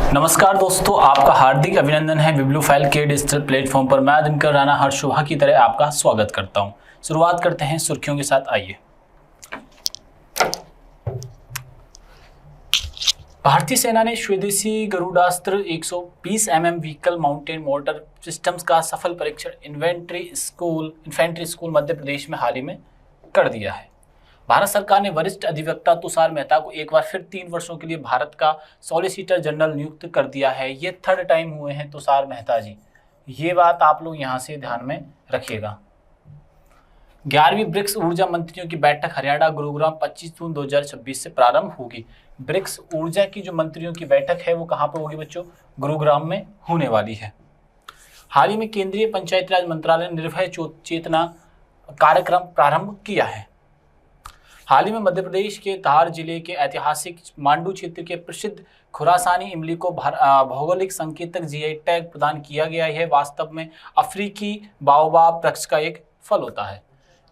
नमस्कार दोस्तों, आपका हार्दिक अभिनंदन है बिब्लू फाइल के डिजिटल प्लेटफॉर्म पर। मैं दिनकर राणा हर सुबह की तरह आपका स्वागत करता हूं। शुरुआत करते हैं सुर्खियों के साथ। आइए, भारतीय सेना ने स्वदेशी गरुडास्त्र 120 व्हीकल माउंटेड मोर्टार सिस्टम्स का सफल परीक्षण इन्फेंट्री स्कूल मध्य प्रदेश में हाल ही में कर दिया है। भारत सरकार ने वरिष्ठ अधिवक्ता तुषार मेहता को एक बार फिर 3 वर्षों के लिए भारत का सॉलिसिटर जनरल नियुक्त कर दिया है। ये थर्ड टाइम हुए हैं तुषार मेहता जी, ये बात आप लोग यहाँ से ध्यान में रखिएगा। 11वीं ब्रिक्स ऊर्जा मंत्रियों की बैठक हरियाणा गुरुग्राम 25 जून 2026 से प्रारंभ होगी। ब्रिक्स ऊर्जा की जो मंत्रियों की बैठक है वो कहाँ पर होगी बच्चों? गुरुग्राम में होने वाली है। हाल ही में केंद्रीय पंचायती राज मंत्रालय ने निर्भय चेतना कार्यक्रम प्रारंभ किया है। हाल ही में मध्य प्रदेश के धार जिले के ऐतिहासिक मांडू क्षेत्र के प्रसिद्ध खुरासानी इमली को भौगोलिक संकेतक जीआई टैग प्रदान किया गया है। वास्तव में अफ्रीकी बाओबाब वृक्ष का एक फल होता है।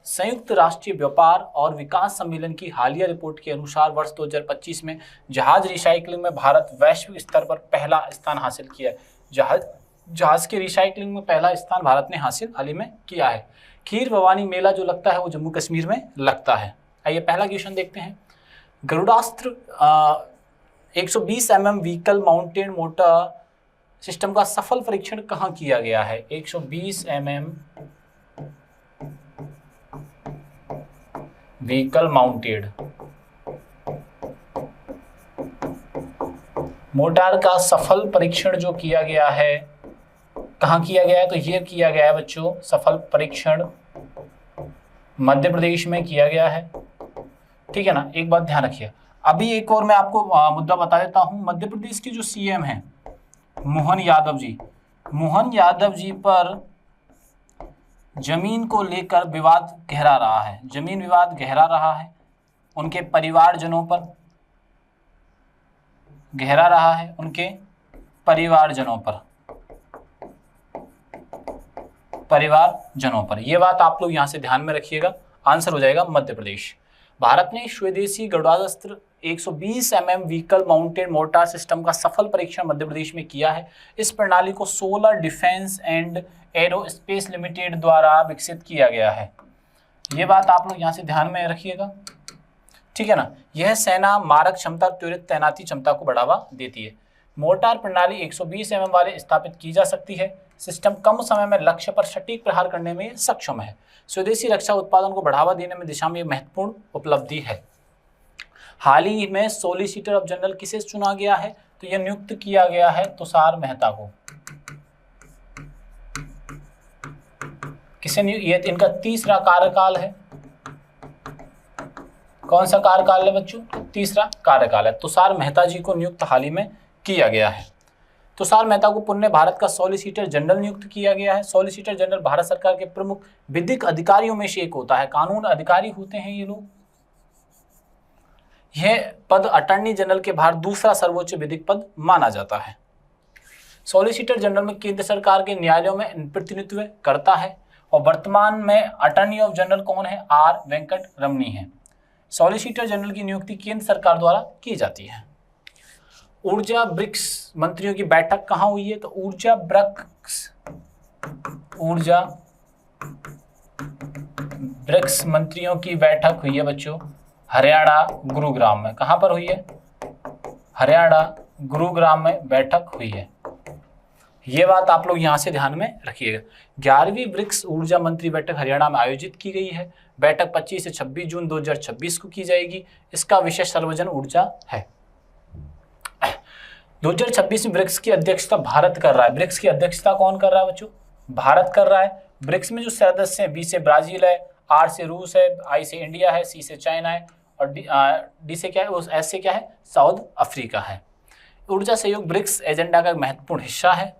संयुक्त राष्ट्रीय व्यापार और विकास सम्मेलन की हालिया रिपोर्ट के अनुसार वर्ष 2025 में जहाज रिसाइकलिंग में भारत वैश्विक स्तर पर पहला स्थान हासिल किया है। जहाज के रिसाइकलिंग में पहला स्थान भारत ने हासिल हाल ही में किया है। खीर भवानी मेला जो लगता है वो जम्मू कश्मीर में लगता है। आइए पहला क्वेश्चन देखते हैं। गरुडास्त्र 120 व्हीकल माउंटेड मोर्टार सिस्टम का सफल परीक्षण कहाँ किया गया है? 120 व्हीकल माउंटेड मोर्टार का सफल परीक्षण जो किया गया है, कहाँ किया गया है? तो ये किया गया है बच्चों, सफल परीक्षण मध्य प्रदेश में किया गया है। ठीक है ना, एक बात ध्यान रखिए। अभी एक और मैं आपको मुद्दा बता देता हूं। मध्य प्रदेश के जो सीएम हैं मोहन यादव जी पर जमीन को लेकर विवाद गहरा रहा है। जमीन विवाद गहरा रहा है, उनके परिवारजनों पर गहरा रहा है, उनके परिवारजनों पर। यह बात आप लोग यहां से ध्यान में रखिएगा। आंसर हो जाएगा मध्य प्रदेश। भारत ने स्वदेशी गरुडास्त्र 120 व्हीकल माउंटेड मोर्टार सिस्टम का सफल परीक्षण मध्य प्रदेश में किया है। इस प्रणाली को solar defence and aerospace limited द्वारा विकसित किया गया है। ये बात आप लोग यहाँ से ध्यान में रखिएगा। ठीक है ना, यह सेना मारक क्षमता त्वरित तैनाती क्षमता को बढ़ावा देती है। मोर्टार प्रणाली 120 वाले स्थापित की जा सकती है। सिस्टम कम समय में लक्ष्य पर सटीक प्रहार करने में सक्षम है। स्वदेशी रक्षा उत्पादन को बढ़ावा देने में दिशा में महत्वपूर्ण उपलब्धि है। हाल ही में सॉलिसिटर ऑफ जनरल किसे चुना गया है? तो यह नियुक्त किया गया है तुषार मेहता को। किसे ये इनका तीसरा कार्यकाल है। कौन सा कार्यकाल है बच्चों? तीसरा कार्यकाल है। तुषार मेहता जी को नियुक्त हाल ही में किया गया है। तुषार मेहता को पुनः भारत का सॉलिसिटर जनरल नियुक्त किया गया है। सॉलिसिटर जनरल भारत सरकार के प्रमुख विधिक अधिकारियों में से एक होता है। कानून अधिकारी होते हैं ये लोग। यह पद अटॉर्नी जनरल के बाहर दूसरा सर्वोच्च विधिक पद माना जाता है। सॉलिसिटर जनरल में केंद्र सरकार के न्यायालयों में प्रतिनिधित्व करता है और वर्तमान में अटॉर्नी ऑफ जनरल कौन है? आर वेंकट रमनी है। सॉलिसिटर जनरल की नियुक्ति केंद्र सरकार द्वारा की जाती है। ऊर्जा ब्रिक्स मंत्रियों की बैठक कहाँ हुई है? तो ऊर्जा ब्रिक्स मंत्रियों की बैठक हुई है बच्चों हरियाणा गुरुग्राम में। कहाँ पर हुई है? हरियाणा गुरुग्राम में बैठक हुई है। ये बात आप लोग यहाँ से ध्यान में रखिएगा। 11वीं ब्रिक्स ऊर्जा मंत्री बैठक हरियाणा में आयोजित की गई है। बैठक 25 से 26 जून 2026 को की जाएगी। इसका विषय सर्वजन ऊर्जा है। 2026 में ब्रिक्स की अध्यक्षता भारत कर रहा है। ब्रिक्स की अध्यक्षता कौन कर रहा है बच्चों? भारत कर रहा है। ब्रिक्स में जो सदस्य हैं, बी से ब्राजील है, आर से रूस है, आई से इंडिया है, सी से चाइना है और डी से क्या है? उस एस से क्या है? साउथ अफ्रीका है। ऊर्जा सहयोग ब्रिक्स एजेंडा का एक महत्वपूर्ण हिस्सा है।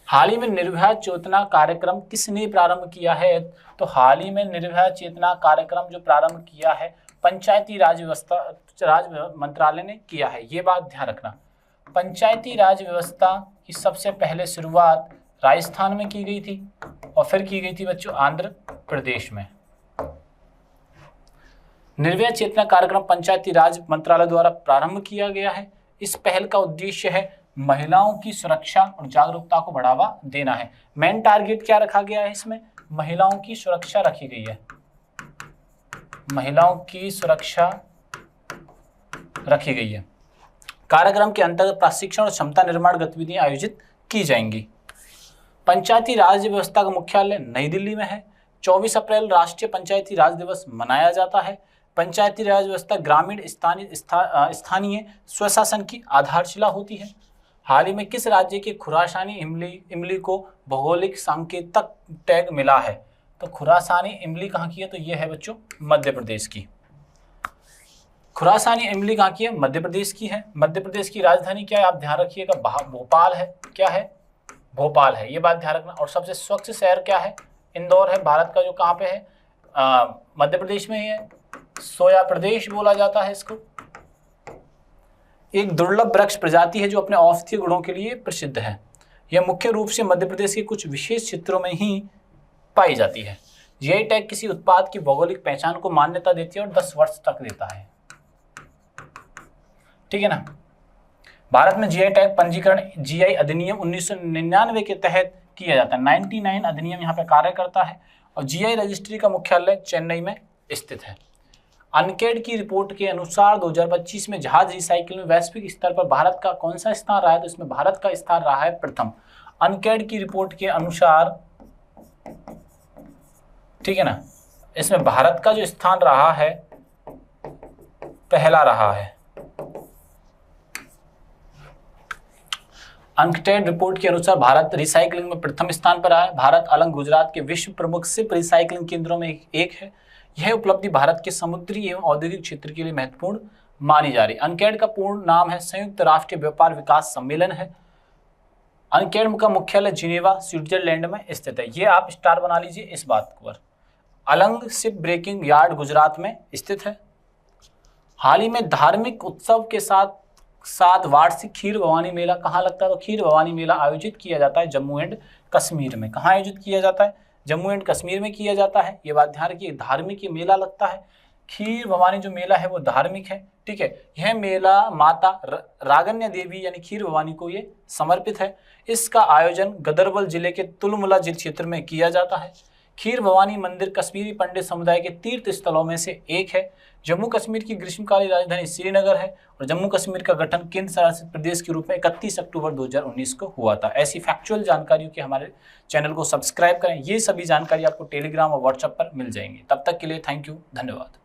हाल ही में निर्भया चेतना कार्यक्रम किसने प्रारंभ किया है? तो हाल ही में निर्भया चेतना कार्यक्रम जो प्रारंभ किया है पंचायती राज मंत्रालय ने किया है। ये बात ध्यान रखना। पंचायती राज व्यवस्था की सबसे पहले शुरुआत राजस्थान में की गई थी और फिर की गई थी बच्चों आंध्र प्रदेश में। निर्भया चेतना कार्यक्रम पंचायती राज मंत्रालय द्वारा प्रारंभ किया गया है। इस पहल का उद्देश्य है महिलाओं की सुरक्षा और जागरूकता को बढ़ावा देना है। मेन टारगेट क्या रखा गया है इसमें? महिलाओं की सुरक्षा रखी गई है, महिलाओं की सुरक्षा रखी गई है। कार्यक्रम के अंतर्गत प्रशिक्षण और क्षमता निर्माण गतिविधियां आयोजित की जाएंगी। पंचायती राज व्यवस्था का मुख्यालय नई दिल्ली में है। 24 अप्रैल राष्ट्रीय पंचायती राज दिवस मनाया जाता है। पंचायती राज व्यवस्था ग्रामीण स्थानीय स्वशासन की आधारशिला होती है। हाल ही में किस राज्य के खुरासानी इमली को भौगोलिक सांकेतिक टैग मिला है? तो खुरासानी इमली कहाँ की है? तो ये है बच्चों मध्य प्रदेश की। खुरासानी इमली कहाँ की है? मध्य प्रदेश की है। मध्य प्रदेश की राजधानी क्या है? आप ध्यान रखिएगा, भोपाल है। क्या है? भोपाल है, ये बात ध्यान रखना। और सबसे स्वच्छ शहर क्या है? इंदौर है। भारत का जो कहाँ पे है? मध्य प्रदेश में ही है। सोया प्रदेश बोला जाता है इसको। एक दुर्लभ वृक्ष प्रजाति है जो अपने औषधीय गुणों के लिए प्रसिद्ध है। यह मुख्य रूप से मध्य प्रदेश के कुछ विशेष क्षेत्रों में ही पाई जाती है। जीआई टैग किसी उत्पाद की भौगोलिक पहचान को मान्यता देती है और 10 वर्ष तक देता है। ठीक है ना। भारत में जीआई टैग पंजीकरण जीआई अधिनियम 1999 के तहत किया जाता है। 99 अधिनियम यहाँ पे कार्य करता है और जीआई रजिस्ट्री का मुख्यालय चेन्नई में स्थित है। अनकेड की रिपोर्ट के अनुसार 2025 में जहाज रिसाइकिल में वैश्विक स्तर पर भारत का कौन सा स्थान रहा है? तो इसमें भारत का स्थान रहा है प्रथम। अनकेड की रिपोर्ट के अनुसार, ठीक है ना, इसमें भारत का जो स्थान रहा है पहला रहा है। अनकेड रिपोर्ट के अनुसार भारत रिसाइकलिंग में प्रथम स्थान पर है। भारत अलंग गुजरात के विश्व प्रमुख सिप रिसाइकलिंग केंद्रों में एक है। यह उपलब्धि भारत के समुद्री एवं औद्योगिक क्षेत्र के लिए महत्वपूर्ण मानी जा रही है। अनकेड का पूर्ण नाम है संयुक्त राष्ट्रीय व्यापार विकास सम्मेलन है। अनकेड का मुख्यालय जिनेवा स्विट्जरलैंड में स्थित है। ये आप स्टार बना लीजिए इस बात पर। Alang ship breaking yard Gujarat में स्थित है। हाल ही में धार्मिक उत्सव के साथ वार्षिक खीर भवानी मेला कहाँ लगता है? तो खीर भवानी मेला आयोजित किया जाता है जम्मू एंड कश्मीर में। कहाँ आयोजित किया जाता है? जम्मू एंड कश्मीर में किया जाता है। ये बात ध्यान रखिए, धार्मिक ये मेला लगता है। खीर भवानी जो मेला है वो धार्मिक है। ठीक है, यह मेला माता रागन्या देवी यानी खीर भवानी को ये समर्पित है। इसका आयोजन गदरबल जिले के तुलमुला क्षेत्र में किया जाता है। खीर भवानी मंदिर कश्मीरी पंडित समुदाय के तीर्थ स्थलों में से एक है। जम्मू कश्मीर की ग्रीष्मकालीन राजधानी श्रीनगर है और जम्मू कश्मीर का गठन केंद्र शासित प्रदेश के रूप में 31 अक्टूबर 2019 को हुआ था। ऐसी फैक्चुअल जानकारियों के हमारे चैनल को सब्सक्राइब करें। ये सभी जानकारी आपको टेलीग्राम और व्हाट्सएप पर मिल जाएंगी। तब तक के लिए थैंक यू, धन्यवाद।